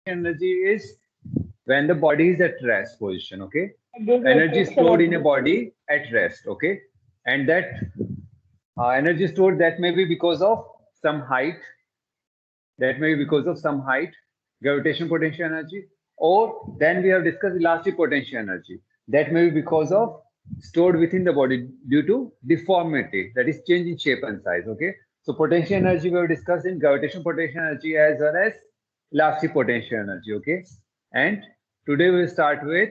energy is when the body is at rest position, okay? This Energy matrix stored in a energy. body at rest, okay? And that energy stored, that may be because of some height, that may be because of some height, gravitational potential energy, or then we have discussed elastic potential energy. That may be because of stored within the body due to deformity, that is change in shape and size. Okay. So potential energy we have discussed in gravitational potential energy as well as elastic potential energy. Okay. And today we'll start with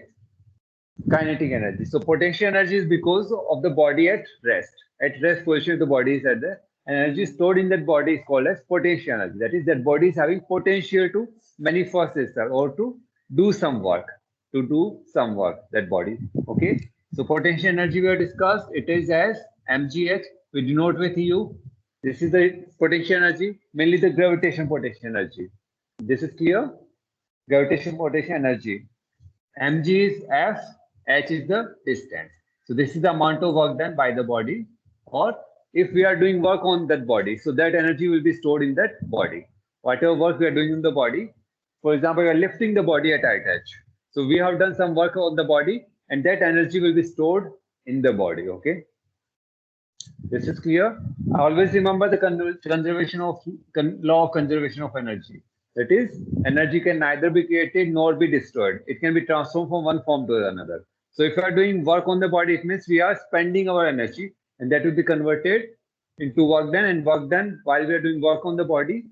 kinetic energy. So potential energy is because of the body at rest. At rest position, the body is at the energy stored in that body is called as potential energy. That is, that body is having potential to manifest itself or to do some work. To do some work, that body. Okay. So potential energy we have discussed. It is as mgh. We denote with U. This is the potential energy, mainly the gravitational potential energy. This is clear. Gravitational potential energy. mg is f, h is the distance. So this is the amount of work done by the body, or if we are doing work on that body, so that energy will be stored in that body. Whatever work we are doing in the body, for example, we are lifting the body at height h. So we have done some work on the body, and that energy will be stored in the body. Okay, this is clear. Always remember the conservation of law of conservation of energy. That is, energy can neither be created nor be destroyed. It can be transformed from one form to another. So if you are doing work on the body, it means we are spending our energy, and that will be converted into work done. And work done while we are doing work on the body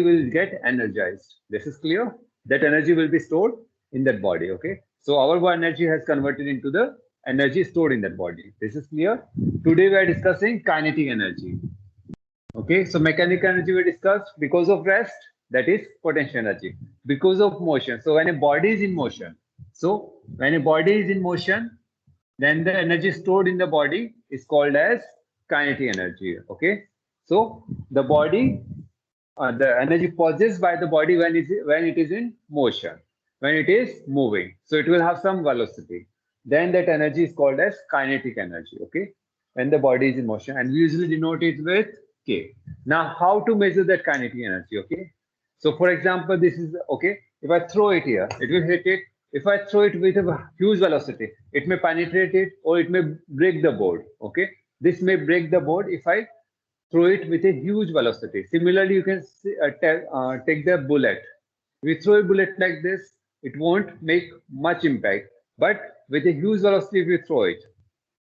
will get energized. This is clear. That energy will be stored in that body. Okay. So our energy has converted into the energy stored in that body. This is clear. Today we are discussing kinetic energy. Okay, so mechanical energy we discussed because of rest, that is potential energy. Because of motion. So when a body is in motion, then the energy stored in the body is called as kinetic energy. Okay, so the energy possessed by the body when it is in motion, when it is moving. So it will have some velocity. Then that energy is called as kinetic energy. Okay, when the body is in motion, and we usually denote it with K. Now, how to measure that kinetic energy? Okay, so for example, this is okay. If I throw it here, it will hit it. If I throw it with a huge velocity, it may penetrate it or it may break the board. Okay, this may break the board if I throw it with a huge velocity. Similarly, you can take the bullet. If you throw a bullet like this, it won't make much impact. But with a huge velocity, if you throw it,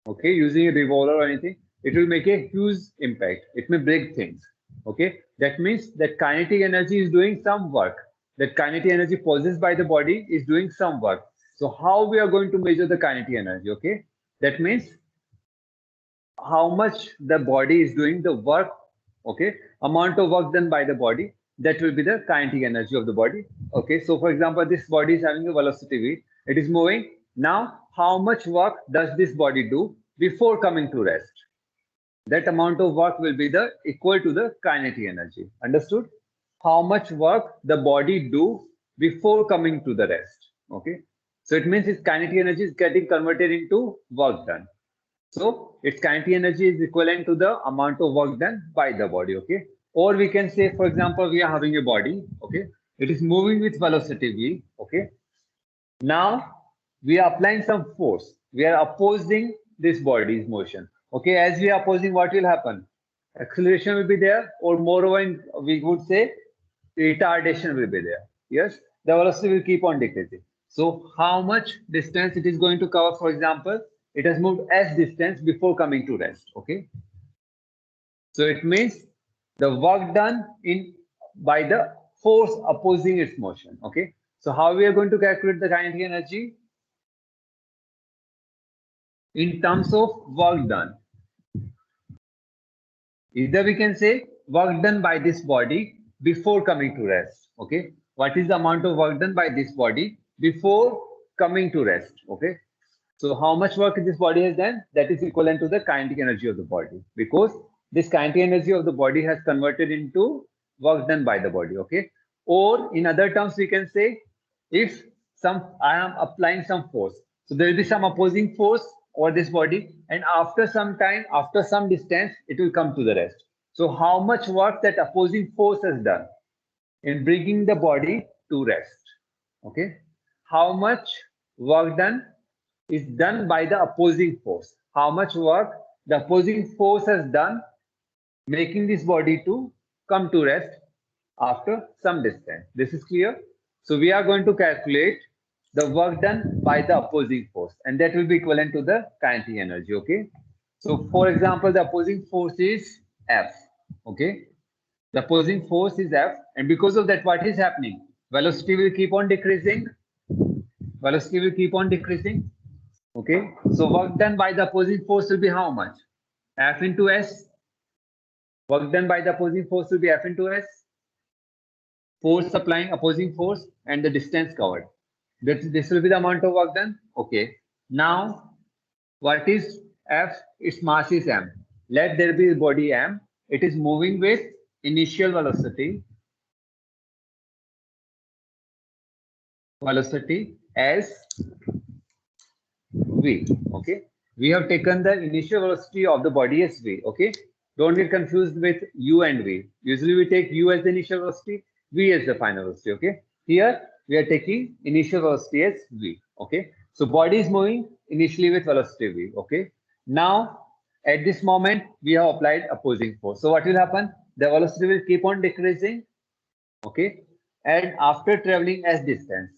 okay, using a revolver or anything, it will make a huge impact. It may break things. Okay, that means that kinetic energy is doing some work. That kinetic energy possessed by the body is doing some work. So how we are going to measure the kinetic energy? Okay, that means how much the body is doing the work, okay, amount of work done by the body, that will be the kinetic energy of the body. Okay, so for example, this body is having a velocity v, it is moving. Now how much work does this body do before coming to rest? That amount of work will be the equal to the kinetic energy. Understood? How much work the body do before coming to the rest. Okay, so it means its kinetic energy is getting converted into work done. So its kinetic energy is equivalent to the amount of work done by the body. Okay, or we can say, for example, we are having a body. Okay, it is moving with velocity v. Okay, now we are applying some force. We are opposing this body's motion. Okay, as we are opposing, what will happen? Acceleration will be there, or moreover, we would say retardation will be there. Yes, the velocity will keep on decreasing. So how much distance it is going to cover? For example, it has moved s distance before coming to rest. Okay, so it means the work done in by the force opposing its motion. Okay, so how we are going to calculate the kinetic energy? In terms of work done. Either we can say work done by this body before coming to rest. Okay. What is the amount of work done by this body before coming to rest? Okay. So how much work this body has done? That is equivalent to the kinetic energy of the body, because this kinetic energy of the body has converted into work done by the body. Okay. Or in other terms, we can say if I am applying some force, so there will be some opposing force over this body, and after some time, after some distance, it will come to the rest. So how much work that opposing force has done in bringing the body to rest? Okay, how much work done is done by the opposing force. How much work the opposing force has done, making this body to come to rest after some distance. This is clear. So we are going to calculate the work done by the opposing force, and that will be equivalent to the kinetic energy. Okay. So for example, the opposing force is F. Okay. The opposing force is F, and because of that, what is happening? Velocity will keep on decreasing. Velocity will keep on decreasing. Okay. So work done by the opposing force will be how much? F into S. Work done by the opposing force will be F into S. Force applying opposing force and the distance covered. This will be the amount of work done. Okay. Now, what is F? Its mass is M. Let there be a body M. It is moving with initial velocity as V. Okay. We have taken the initial velocity of the body as V. Okay. Don't get confused with U and V. Usually we take U as the initial velocity, V as the final velocity. Okay. Here we are taking initial velocity as V. Okay. So body is moving initially with velocity V. Okay. Now at this moment we have applied opposing force. So what will happen? The velocity will keep on decreasing. Okay. And after traveling as distance,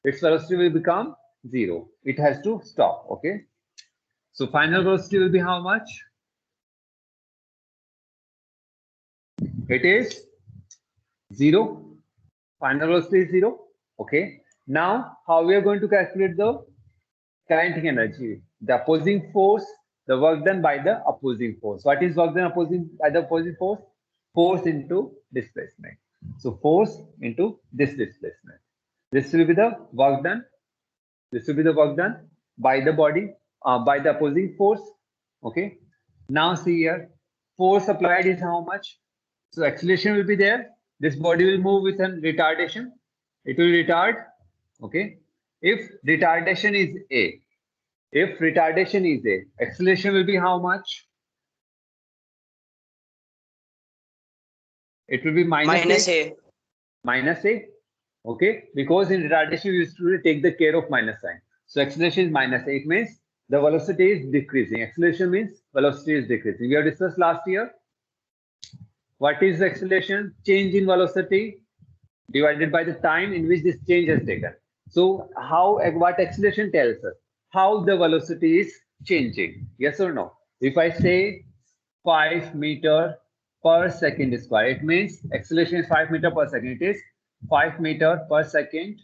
its velocity will become 0. It has to stop. Okay. So final velocity will be how much? It is 0. Final velocity is 0. Okay. Now, how we are going to calculate the kinetic energy? The opposing force, the work done by the opposing force. What is work done by the opposing force? Force into displacement. So force into this displacement. This will be the work done. This will be the work done by the body, by the opposing force. Okay. Now see here, force applied is how much? So acceleration will be there. This body will move with a retardation. It will retard. Okay. If retardation is A, acceleration will be how much? It will be minus A. Minus A. Okay. Because in retardation, we used to take the care of minus sign. So acceleration is minus A. It means the velocity is decreasing. Acceleration means velocity is decreasing. We have discussed last year. What is the acceleration? Change in velocity divided by the time in which this change has taken. So what acceleration tells us? How the velocity is changing. Yes or no? If I say 5 meter per second square, it means acceleration is 5 meter per second. It is 5 meter per second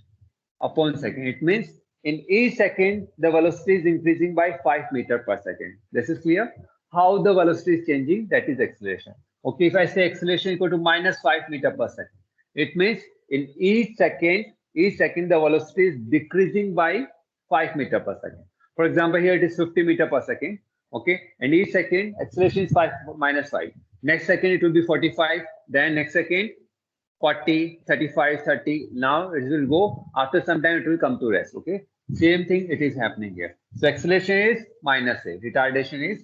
upon second. It means in each second, the velocity is increasing by 5 meter per second. This is clear. How the velocity is changing, that is acceleration. Okay, if I say acceleration equal to minus 5 meter per second, it means in each second, the velocity is decreasing by 5 meter per second. For example, here it is 50 meter per second. Okay, and each second acceleration is 5 minus 5. Next second it will be 45. Then next second 40, 35, 30. Now it will go. After some time it will come to rest. Okay, same thing it is happening here. So acceleration is minus A. Retardation is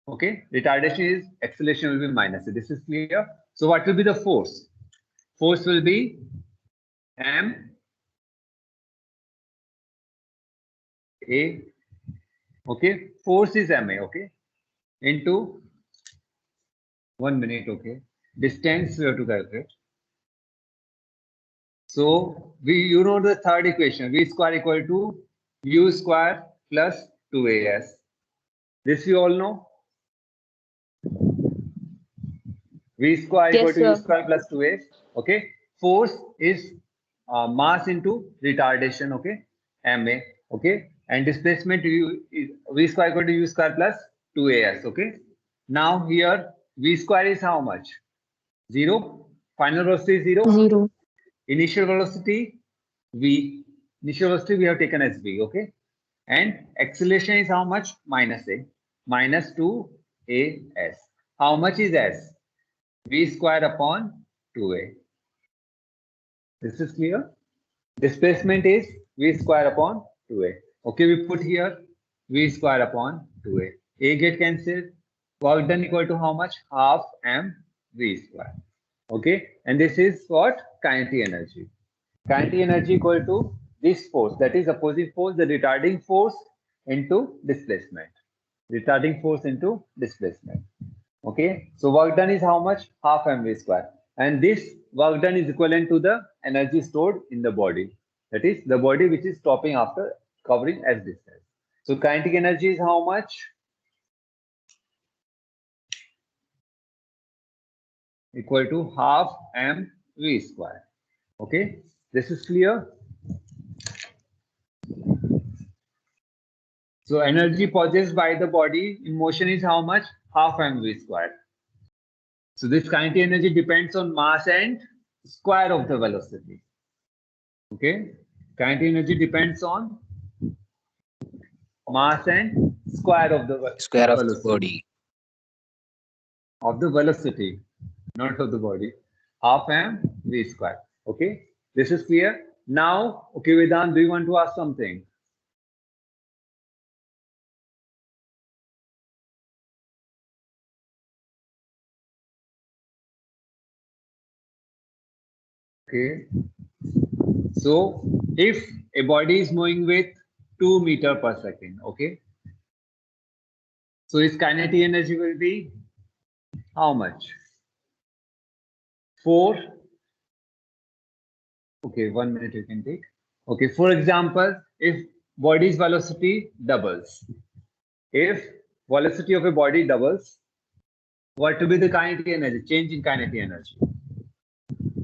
okay. Retardation is acceleration will be minus A. This is clear. So what will be the force? Force will be M A. Okay, force is MA. Okay, into 1 minute. Okay, distance we have to calculate. So you know the third equation, V square equal to U square plus 2AS. This you all know. V square equal to U square plus 2AS. Okay. Force is mass into retardation. Okay. MA. Okay. And displacement is V square equal to U square plus 2AS. Okay. Now here V square is how much? 0. Final velocity is 0. 0. Initial velocity V. Initial velocity we have taken as V. Okay. And acceleration is how much? Minus A. Minus 2AS. How much is S? V square upon 2A. This is clear. Displacement is V square upon 2A. Okay, we put here V square upon 2A. A get cancelled. Work done equal to how much? Half mv square. Okay, and this is what? Kinetic energy. Kinetic energy equal to this force, that is opposing force, the retarding force into displacement. Retarding force into displacement. Okay, so work done is how much? Half mv square. And this work done is equivalent to the energy stored in the body. That is the body which is stopping after covering s distance. So kinetic energy is how much? Equal to half mv square. Okay, this is clear. So energy possessed by the body in motion is how much? Half mv square. So this kinetic energy depends on mass and square of the velocity. Okay, kinetic energy depends on mass and square of the the body. Of the velocity, not of the body. Half mv square. Okay, this is clear. Now, okay, Vedant, do you want to ask something? Okay. So if a body is moving with 2 meters per second, okay. So its kinetic energy will be how much? 4. Okay, 1 minute you can take. Okay, for example, if body's velocity doubles, if velocity of a body doubles, what will be the kinetic energy? Change in kinetic energy.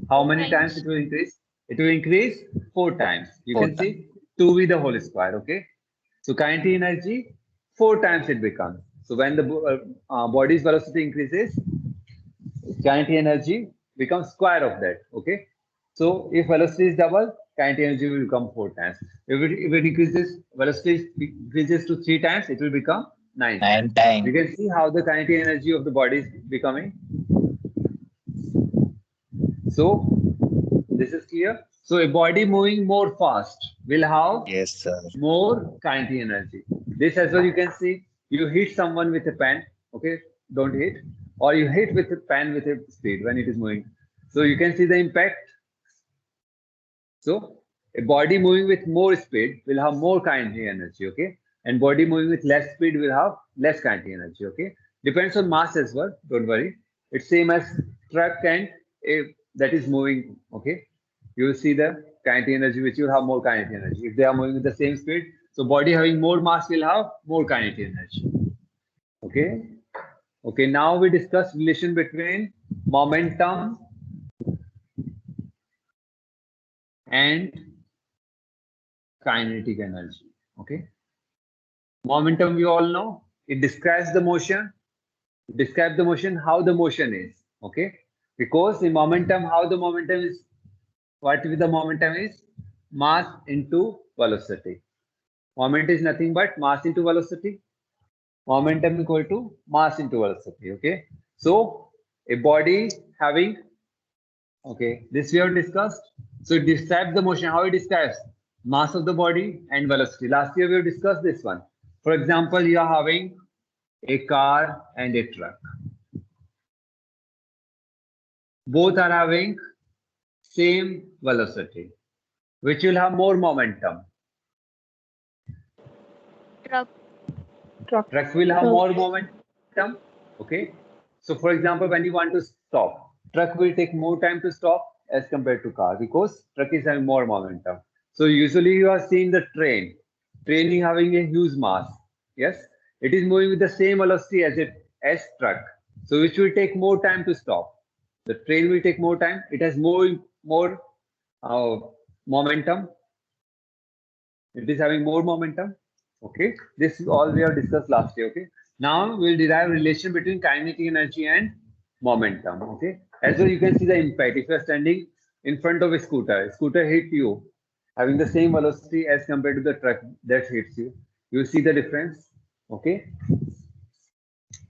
How many times it will increase? It will increase 4 times. You can see 2 with the whole square. Okay. So kinetic energy 4 times it becomes. So when the body's velocity increases, kinetic energy becomes square of that. Okay. So if velocity is double, kinetic energy will become 4 times. If it increases, velocity increases to 3 times, it will become 9 times. You can see how the kinetic energy of the body is becoming. So this is clear. So a body moving more fast will have more kinetic energy. This as well you can see. You hit someone with a pen. Okay, don't hit, or you hit with a pen with a speed when it is moving. So you can see the impact. So a body moving with more speed will have more kinetic energy. Okay, and body moving with less speed will have less kinetic energy. Okay, depends on mass as well. Don't worry. It's same as truck and a that is moving. Okay, you will see the kinetic energy which will have more kinetic energy if they are moving with the same speed. So body having more mass will have more kinetic energy. Okay. Okay. Now we discuss relation between momentum and kinetic energy. Okay. Momentum we all know it describes the motion. Describe the motion, how the motion is. Okay. Because the momentum, how the momentum is, what the momentum is? Mass into velocity. Moment is nothing but mass into velocity. Momentum equal to mass into velocity. Okay. So a body having, okay, this we have discussed. So it describes the motion. How it describes? Mass of the body and velocity. Last year we have discussed this one. For example, you are having a car and a truck. Both are having same velocity. Which will have more momentum? Truck. Truck will have more momentum. Okay. So for example, when you want to stop, truck will take more time to stop as compared to car because truck is having more momentum. So usually you are seeing the train. Train is having a huge mass. Yes. It is moving with the same velocity as truck. So which will take more time to stop. The train will take more time. It has more momentum. It is having more momentum. Okay, this is all we have discussed last year. Okay, now we'll derive relation between kinetic energy and momentum. Okay, as well you can see the impact. If you are standing in front of a scooter hit you, having the same velocity as compared to the truck that hits you, you see the difference. Okay,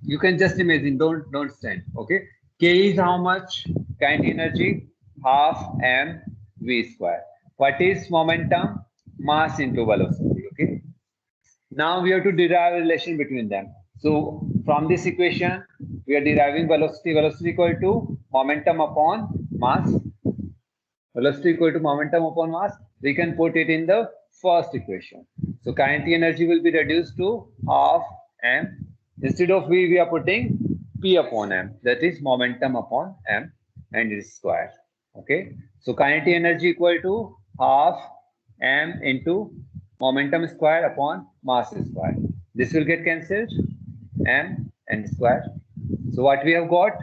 you can just imagine. Don't stand. Okay, K is how much? Kinetic energy half mv square. What is momentum? Mass into velocity. Okay. Now we have to derive a relation between them. So from this equation, we are deriving velocity. Velocity equal to momentum upon mass. Velocity equal to momentum upon mass. we can put it in the first equation. So kinetic energy will be reduced to half m. Instead of v, we are putting p upon m. That is momentum upon m and its square. Okay. So kinetic energy equal to half m into momentum square upon mass square. This will get cancelled, m and square. So what we have got?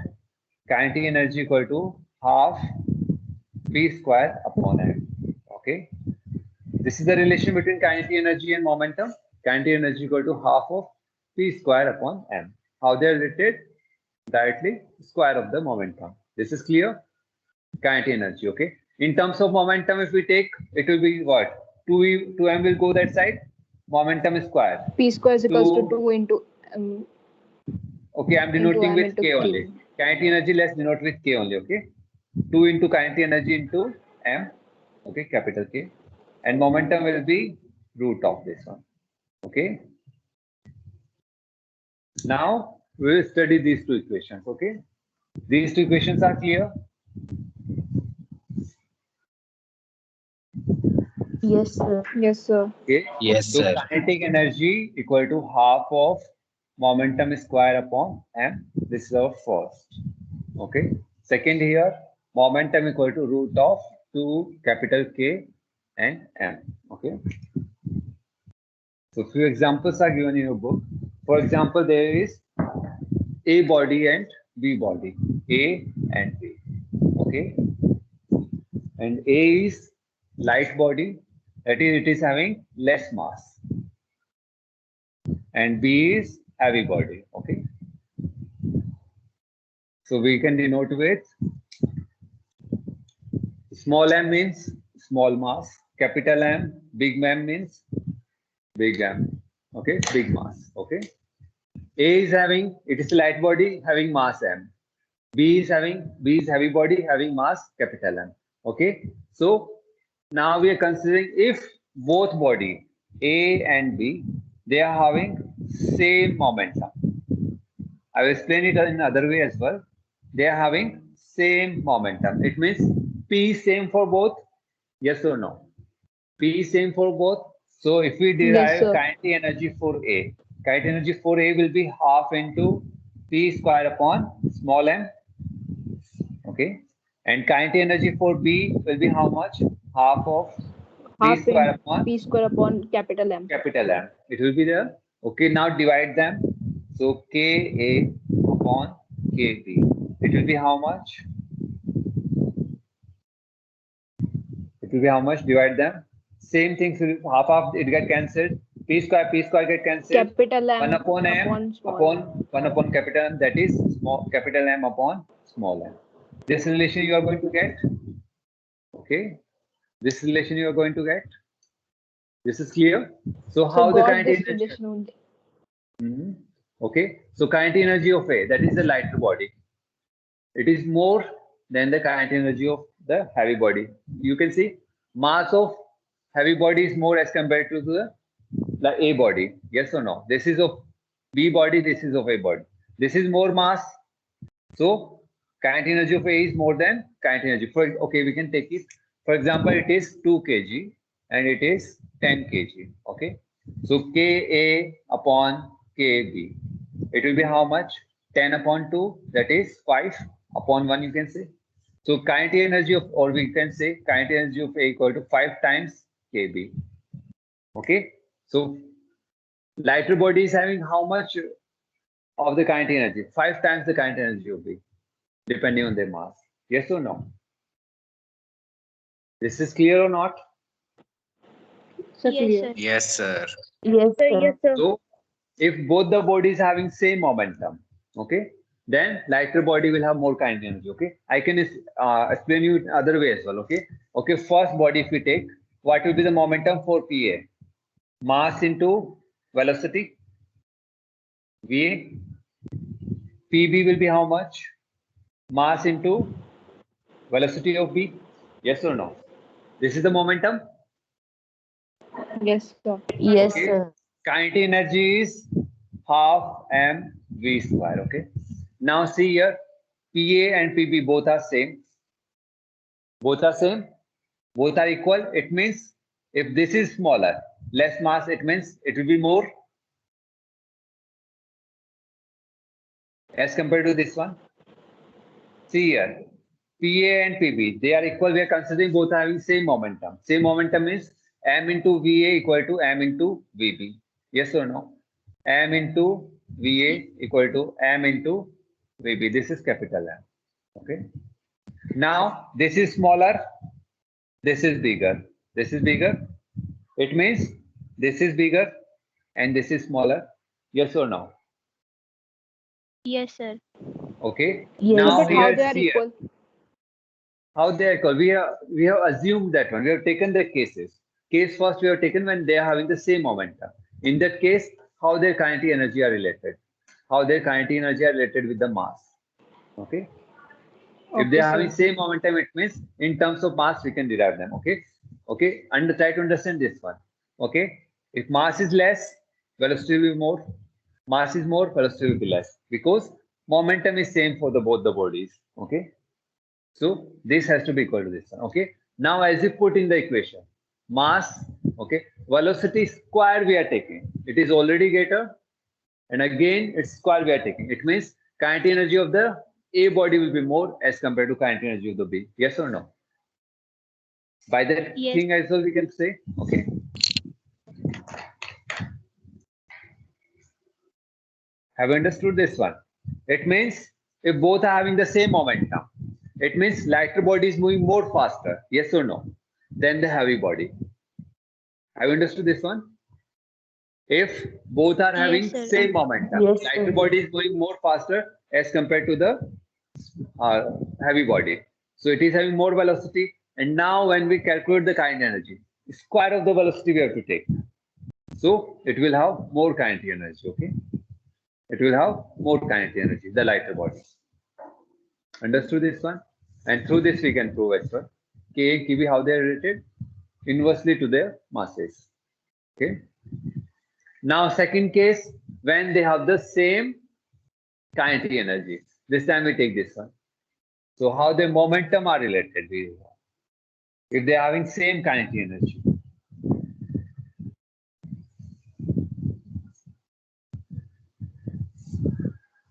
Kinetic energy equal to half p square upon m. Okay. This is the relation between kinetic energy and momentum. Kinetic energy equal to half of p square upon m. How they are related? Directly square of the momentum. This is clear? Kinetic energy, okay? In terms of momentum, if we take, it will be what? 2m will go that side. Momentum square. P square is equals to 2 into okay, I'm denoting with k only. Kinetic energy, let's denote with k only, okay? 2 into kinetic energy into m, okay, capital K. And momentum will be root of this one, okay? Now, we will study these two equations, okay? These two equations are clear? Yes, sir. Yes, sir. Okay. Yes, So sir. kinetic energy equal to half of momentum square upon m. This is our first. Okay. Second here, momentum equal to root of 2 capital K and m. Okay. So few examples are given in your book. For example, there is A body and B body. A and B. Okay. And A is light body, that is, it is having less mass. And B is heavy body. Okay. So we can denote with small m means small mass, capital M, big M means big M. Okay, big mass. Okay. A is having, it is light body having mass M. B is heavy body having mass capital M. Okay. So now we are considering if both body A and B, they are having same momentum. I will explain it in another way as well. They are having same momentum. It means P same for both. Yes or no? P same for both. So if we derive Yes, kinetic energy for A, kinetic energy for A will be half into P square upon small m. Okay. And kinetic energy for B will be how much? Half of P half square in upon P square upon capital M. capital M. It will be there. Okay, now divide them. So Ka upon Kb. It will be how much? It will be how much? Divide them. Same thing. So half it get cancelled. P square get cancelled. Capital M 1 upon M small upon 1 upon capital M. That is small capital M upon small m. This relation you are going to get. Okay. This relation you are going to get. This is clear. So how the got kinetic this energy? relation only. Okay, so kinetic energy of A, that is the lighter body. It is more than the kinetic energy of the heavy body. You can see mass of heavy body is more as compared to the A body. Yes or no? This is of B body, this is of A body. This is more mass. So kinetic energy of A is more than kinetic energy. Okay, we can take it. For example, it is 2 kg and it is 10 kg. Okay, so Ka upon Kb. It will be how much? 10 upon 2, that is 5 upon 1, you can say. So kinetic energy of, or we can say kinetic energy of A equal to 5 times Kb. Okay, so lighter body is having how much of the kinetic energy? 5 times the kinetic energy of B, depending on their mass. Yes or no? This is clear or not? So Yes, clear. sir. Yes, sir. Yes, sir. So if both the bodies having same momentum, okay, then lighter body will have more kinetic energy. Okay, I can explain you in other way as well. Okay, okay. First body, if we take, what will be the momentum for PA? Mass into velocity. VA. PB will be how much? Mass into velocity of B. Yes or no? This is the momentum. Yes, sir. Yes, Okay. sir. Kinetic energy is half mv square. Okay. Now see here, PA and PB both are same. Both are same. Both are equal. It means if this is smaller, less mass, it means it will be more as compared to this one. See here, PA and PB, they are equal. We are considering both are having same momentum. Same momentum is M into VA equal to M into VB. Yes or no? M into VA equal to M into VB. This is capital M. Okay. Now this is smaller. This is bigger. This is bigger. It means this is bigger and this is smaller. Yes or no? Yes, sir. Okay. Yes, Now But how here, they are see here. equal? How they are equal? We have assumed that one. We have taken the cases. Case first we have taken when they are having the same momentum. In that case, how their kinetic energy are related. How their kinetic energy are related with the mass. Okay. If they Okay, are having sir. same momentum, it means in terms of mass we can derive them. Okay. Okay. And try to understand this one. Okay. If mass is less, velocity will be more. Mass is more, velocity will be less because momentum is same for the both the bodies. Okay. So this has to be equal to this one. Okay. Now as you put in the equation, mass, okay, velocity square we are taking. It is already greater, and again it's square we are taking. It means kinetic energy of the A body will be more as compared to kinetic energy of the B. Yes or no? By that Yes. thing as well we can say. Okay. Have you understood this one? It means if both are having the same momentum, it means lighter body is moving more faster, yes or no, than the heavy body. Have you understood this one? If both are having Yes, sir. same momentum, Yes, lighter sir. body is moving more faster as compared to the heavy body. So it is having more velocity. And now when we calculate the kinetic energy, square of the velocity we have to take. So it will have more kinetic energy, okay? It will have more kinetic energy, the lighter body. Understood this one? And through this we can prove as well. K and Kb, how they are related? Inversely to their masses. Okay. Now second case, when they have the same kinetic energy. This time we take this one. So how the momentum are related? If they are having same kinetic energy.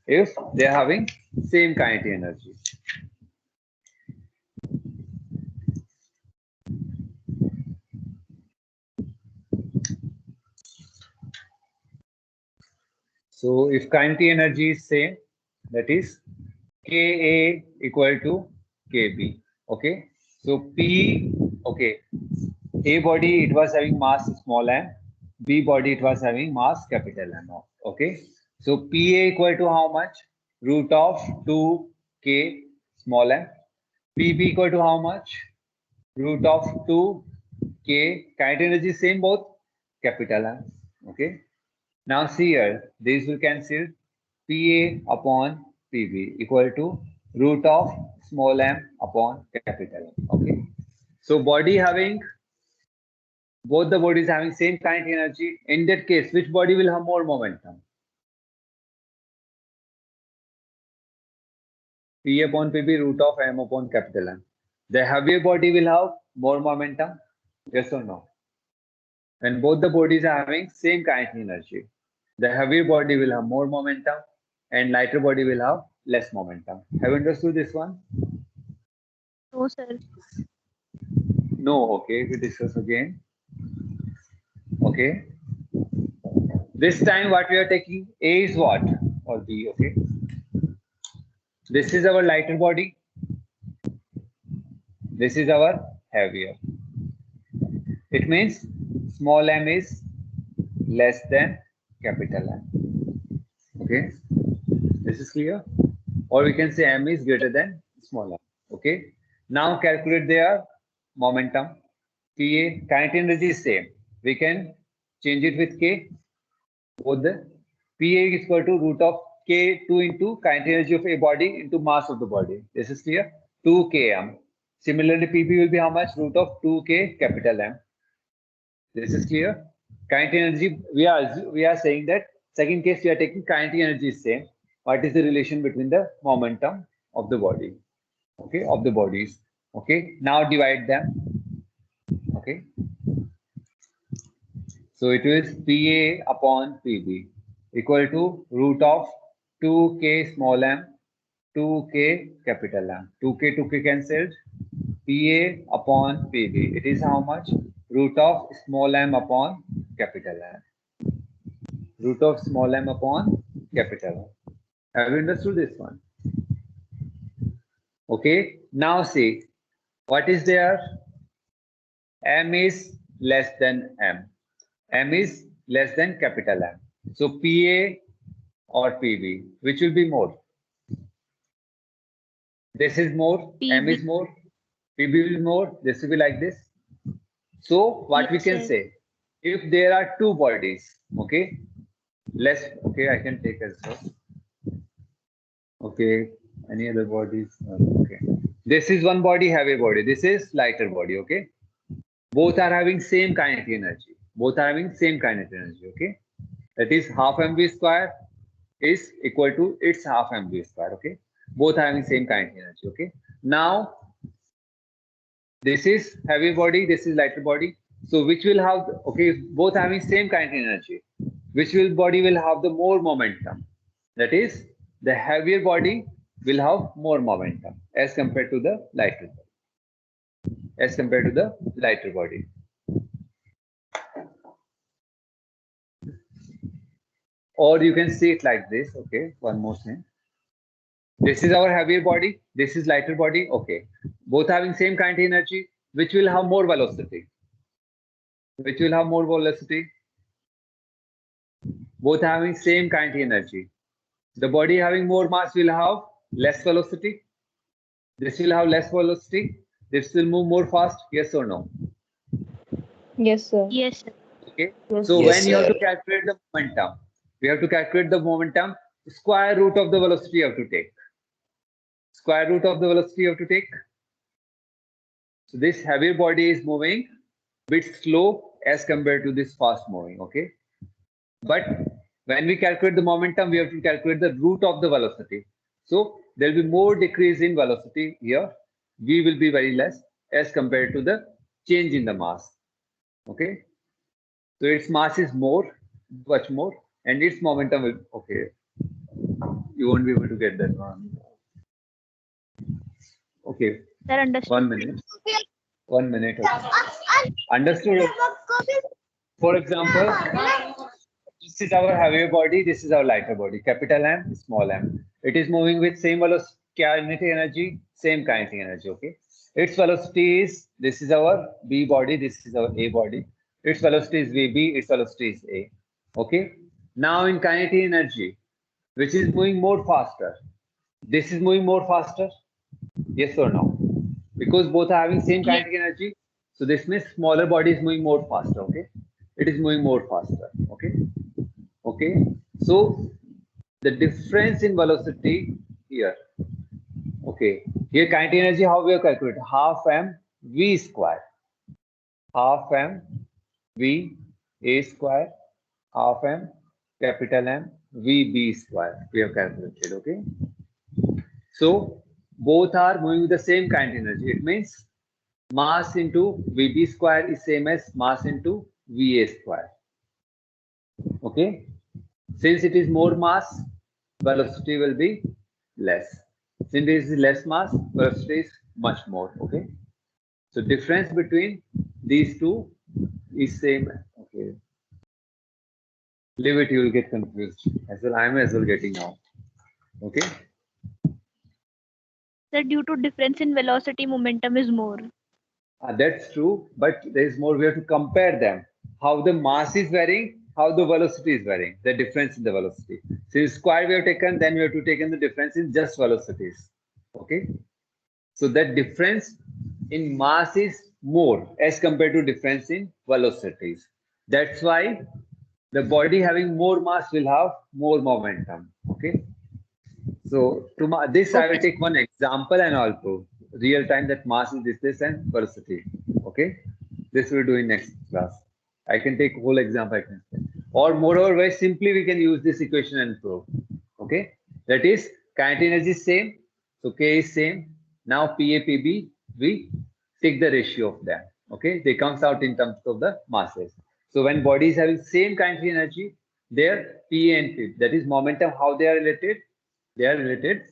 If they are having same kinetic energy. So if kinetic energy is same, that is Ka equal to Kb. Okay. So P, okay. A body it was having mass small m. B body it was having mass capital M. Okay. So Pa equal to how much? Root of 2k small m. Pb equal to how much? Root of 2k. Kinetic energy same both capital M. Okay. Now see here, these will cancel. Pa upon Pb equal to root of small m upon capital M. Okay. So body having both the bodies having same kinetic energy. In that case, which body will have more momentum? P upon Pb root of m upon capital M. The heavier body will have more momentum. Yes or no? When both the bodies are having same kinetic energy, the heavier body will have more momentum and lighter body will have less momentum. Have you understood this one? No, sir. No. Okay, we discuss again. Okay. This time what we are taking, A is what? Or B, okay. This is our lighter body. This is our heavier. It means small m is less than capital M. Okay. This is clear? Or we can say m is greater than small m. Okay. Now calculate their momentum. Pa, kinetic energy is same. We can change it with K. Both the Pa is equal to root of K2 into kinetic energy of a body into mass of the body. This is clear? 2 km. Similarly, Pp will be how much? Root of 2k capital M. This is clear? Kinetic energy, we are saying that second case we are taking kinetic energy is same. What is the relation between the momentum of the body? Okay, of the bodies. Okay, now divide them. Okay. So it is PA upon PB equal to root of 2K small m, 2K capital M. 2K cancelled. PA upon PB. It is how much? Root of small m upon capital M. Root of small m upon capital M. Have you understood this one? Okay. Now see, what is there? M is less than M. M is less than capital M. So PA or PB, which will be more? This is more, M is PB. more, PB is more, this will be like this. So what we Yes, can sir. say, if there are two bodies, okay, okay, I can take as well. Okay, any other bodies? Okay, this is one body, heavy body, this is lighter body, okay. Both are having same kinetic energy. Both are having same kinetic energy, okay. That is half mv square is equal to its half mv square, okay. Both are having same kinetic energy, okay. Now, this is heavy body, this is lighter body. So which will have, okay, both having same kinetic energy. Which body will have the more momentum? That is, the heavier body will have more momentum as compared to the lighter body. As compared to the lighter body. Or you can see it like this, okay, one more thing. This is our heavier body, this is lighter body, okay. Both having same kinetic energy, which will have more velocity? Which will have more velocity? Both having same kinetic energy. The body having more mass will have less velocity. This will have less velocity. This will move more fast, yes or no? Yes, sir. Yes, sir. Okay. Yes. So Yes, when you have sir. to calculate the momentum, we have to calculate the momentum, square root of the velocity you have to take. Square root of the velocity you have to take. So this heavy body is moving bit slow as compared to this fast moving, okay? But when we calculate the momentum, we have to calculate the root of the velocity. So there will be more decrease in velocity here. V will be very less as compared to the change in the mass, okay? So its mass is more, much more, and its momentum will, okay, you won't be able to get that one. Okay, Sir, understood. 1 minute. 1 minute. Okay. Understood? For example, this is our heavier body, this is our lighter body, capital M, small m. It is moving with same velocity, kinetic energy, same kinetic energy, okay? Its velocity is, this is our B body, this is our A body. Its velocity is VB, its velocity is A, okay? Now in kinetic energy, which is moving more faster? This is moving more faster, yes or no? Because both are having same Yes. kinetic energy, so this means smaller body is moving more faster, okay? It is moving more faster, okay? Okay, so the difference in velocity here, okay, here kinetic energy, how we have calculated? Half m v square, half m v a square, half m capital M v b square, we have calculated, okay? So both are moving with the same kinetic energy. It means mass into vb square is same as mass into va square, okay? Since it is more mass, velocity will be less. Since it is less mass, velocity is much more, okay? So difference between these two is same, okay? Leave it, you will get confused. As well, I am as well getting now, okay? Sir, due to difference in velocity, momentum is more. That's true, but there is more, we have to compare them. How the mass is varying, how the velocity is varying, the difference in the velocity. Since square we have taken, then we have to take in the difference in just velocities, okay? So that difference in mass is more as compared to difference in velocities. That's why the body having more mass will have more momentum, okay? So to this, I will take one example and I'll prove real time that mass is this and velocity. Okay, this we'll do in next class. I can take whole example. I can say. Or moreover, very simply we can use this equation and prove. Okay, that is kinetic energy is same, so K is same. Now PA PB we take the ratio of them. Okay, they comes out in terms of the masses. So when body is having same kinetic energy, their P and P, that is momentum, how they are related? They are related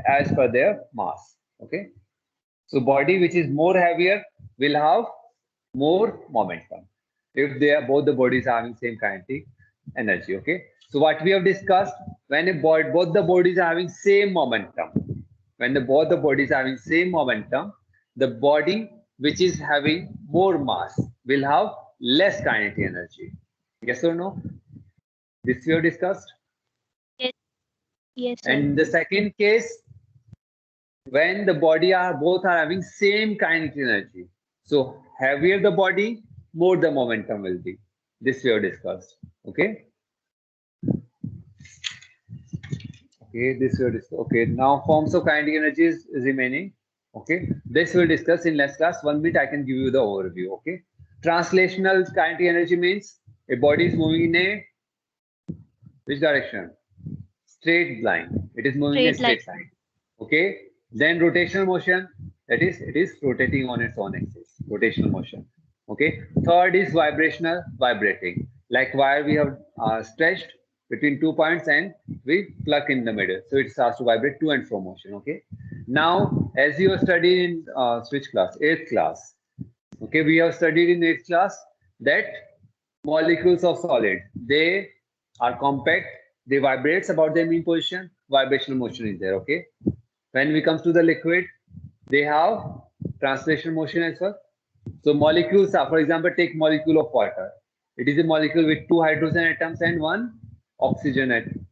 as per their mass. Okay. So body which is more heavier will have more momentum if they are both the bodies are having same kinetic energy. Okay. So what we have discussed, when both the bodies are having same momentum, when both the bodies are having same momentum, the body which is having more mass will have less kinetic energy. Yes or no? This we have discussed. Yes. Yes, sir. And the second case, when the body are both are having same kinetic energy. So heavier the body, more the momentum will be. This we have discussed. Okay. Okay, this we have discussed. Okay, now forms of kinetic energy is remaining. Okay, this we'll discuss in next class. 1 minute I can give you the overview. Okay. Translational kinetic energy means a body is moving in a which direction? Straight line. It is moving in a Straight line. straight line. Okay. Then rotational motion, that is, it is rotating on its own axis. Rotational motion. Okay. Third is vibrational, vibrating. Like wire we have stretched between 2 points and we pluck in the middle. So it starts to vibrate to and fro motion. Okay. Now, as you have studied in which class? 8th class. Okay. We have studied in 8th class that molecules of solid, they are compact, they vibrates about their mean position, vibrational motion is there. Okay. When we comes to the liquid, they have translation motion as well. So molecules are, for example, take molecule of water. It is a molecule with 2 hydrogen atoms and 1 oxygen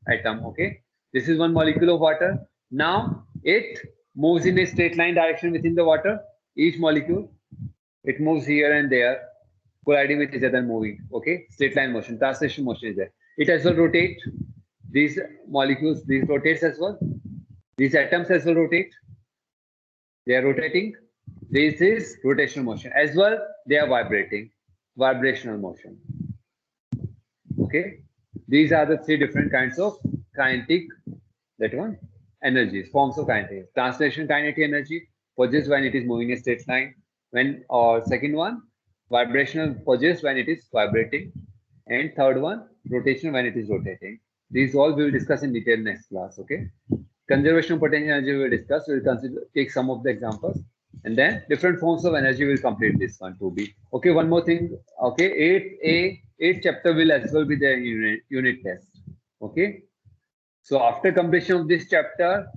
atom. Okay. This is one molecule of water. Now it moves in a straight line direction within the water. Each molecule, it moves here and there, colliding with each other, moving. Okay. Straight line motion, translation motion is there. It as well rotate. These molecules, these rotates as well. These atoms as well rotate. They are rotating. This is rotational motion. As well, they are vibrating. Vibrational motion. Okay. These are the 3 different kinds of kinetic, that one, energies, forms of kinetic. Translation kinetic energy possessed when it is moving a straight line. When, or second one, vibrational possessed when it is vibrating. And third one, rotational when it is rotating. These all we will discuss in detail next class. Okay. Conservation of potential energy we will discuss. We will take some of the examples, and then different forms of energy will complete this one to be. Okay, one more thing. Okay, 8th chapter will as well be the unit test. Okay. So after completion of this chapter,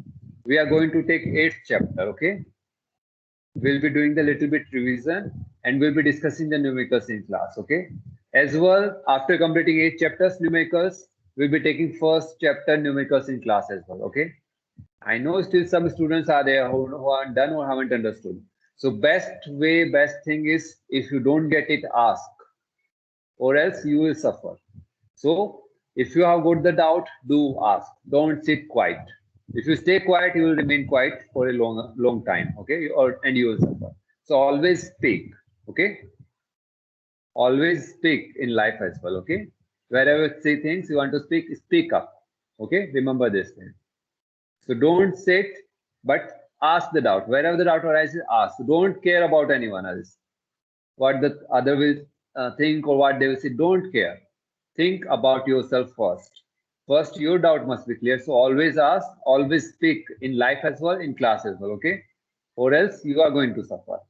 we are going to take 8th chapter. Okay. We'll be doing the little bit revision and we'll be discussing the numericals in class. Okay. As well, after completing 8 chapters numericals, we'll be taking first chapter numericals in class as well. Okay. I know still some students are there who aren't done or haven't understood. So best thing is if you don't get it, ask, or else you will suffer. So if you have got the doubt, do ask. Don't sit quiet. If you stay quiet, you will remain quiet for a long time. Okay, and you will suffer. So always speak. Okay, always speak in life as well. Okay, wherever you say things you want to speak, speak up. Okay, remember this thing. So don't sit, but ask the doubt. Wherever the doubt arises, ask. Don't care about anyone else. What the other will think or what they will say. Don't care. Think about yourself first. First, your doubt must be clear. So always ask, always speak in life as well, in class as well. Okay? Or else you are going to suffer.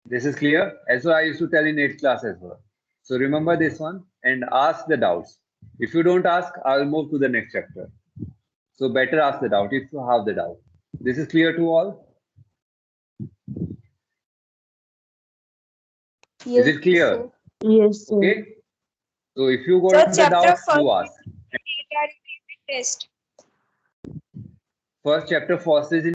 This is clear? As well, I used to tell in 8th class as well. So remember this one and ask the doubts. If you don't ask, I will move to the next chapter. So better ask the doubt if you have the doubt. This is clear to all? Yes, is it clear? sir. Yes, sir. Okay. So if you got the doubt, do ask. Test. First chapter first is in